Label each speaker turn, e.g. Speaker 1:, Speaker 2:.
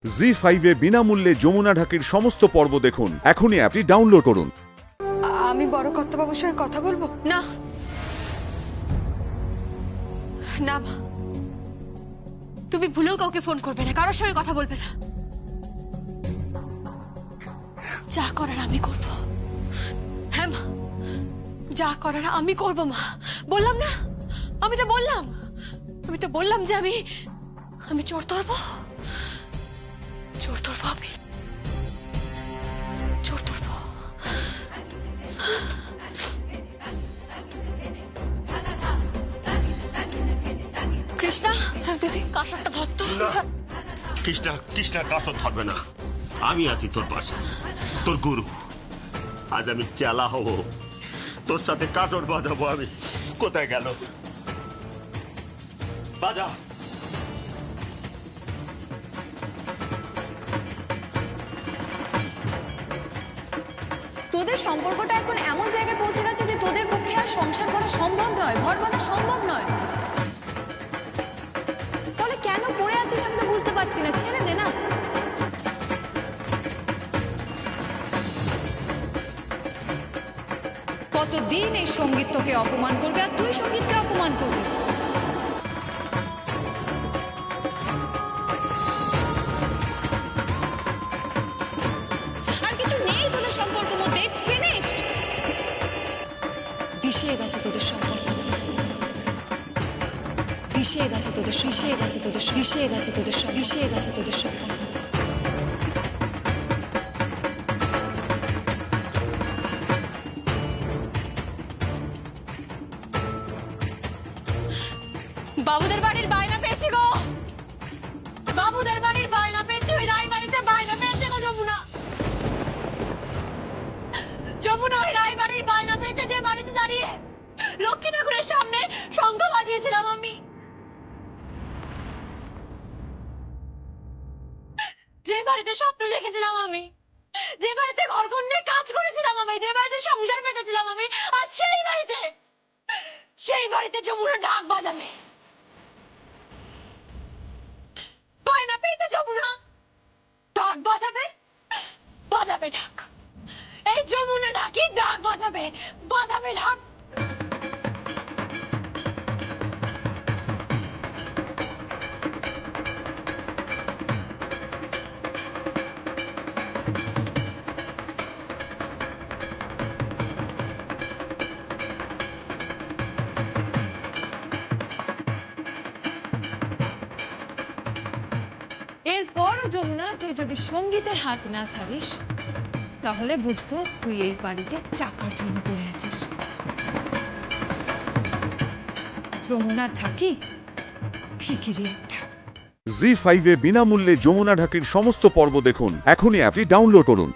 Speaker 1: জি5 এ বিনামূল্যে যমুনা ঢাকির সমস্ত পর্ব দেখুন। এখনই অ্যাপটি ডাউনলোড করুন।
Speaker 2: আমি বড় কর্তাবাবুর সঙ্গে কথা বলবো।
Speaker 3: না না মা, তুমি ভুলেও কাউকে ফোন করবে না, কারোর সঙ্গে কথা বলবে না। যা করার আমি করব। হ্যাঁ মা, যা করার আমি করব মা। বললাম না, আমি তো বললাম যে আমি চোর ধরবো। আমি চোর ধরবো। কৃষ্ণা, দিদি কাসরটা ধরতো।
Speaker 4: কৃষ্ণা কাসর থাকবে না। আমি আছি তোর পাশে, তোর গুরু। আজ আমি চেলা হব, তোর সাথে কাসর বাজাবো। আমি কোথায় গেল? বাজা।
Speaker 5: তোদের সম্পর্কটা এখন এমন জায়গায় পৌঁছে গেছে যে তোদের পক্ষে আর সংসার করা সম্ভব নয়, ঘর বাঁধা সম্ভব নয়। তাহলে কেন পড়ে আছিস আমি তো বুঝতে পারছি না। ছেড়ে দে না। কতদিন এই সঙ্গীত তোকে অপমান করবে আর তুই সঙ্গীতকে অপমান করবি। আর কিছু নেই তোদের সম্পর্কের মধ্যে। It's finished. বিষিয়ে গেছে তোদের সম্পর্ক। বিষিয়ে গেছে তোদের সম্পর্ক।
Speaker 3: বাবুদের বাড়ির বায়না পেয়েছি গো। বাবুদের বাড়ির বায়না পেয়েছি, ওই রায়বাড়িতে বায়না পেয়েছে গো যমুনা। ওই রায়বাড়ির বায়না পেয়েছে, যে বাড়িতে দাঁড়িয়ে লক্ষ্মীনগরের সামনে শঙ্খ বাজিয়েছিলাম আমি, যে বাড়িতে স্বপ্ন দেখেছিলাম আমি, যে বাড়িতে ঘর নিয়ে কাজ করেছিলাম আমি, যে বাড়িতে সংসার পেতেছিলাম আমি, আজ সেই বাড়িতে যমুনা ঢাক বাজাবে। বায়না পেয়েছে যমুনা, ঢাক বাজাবে ঢাক। এই যমুনা ঢাকি ঢাক বাজাবে ঢাক।
Speaker 5: এরপরও যমুনা, তুই যদি সঙ্গীতের হাত না ছাড়িস তাহলে বুঝবো তুই এই বাড়িতে টাকার জন্য পড়ে আছিস। যমুনা ঢাকি ফিকিরি একটা।
Speaker 1: জি5 এ বিনামূল্যে যমুনা ঢাকির সমস্ত পর্ব দেখুন। এখনই অ্যাপটি ডাউনলোড করুন।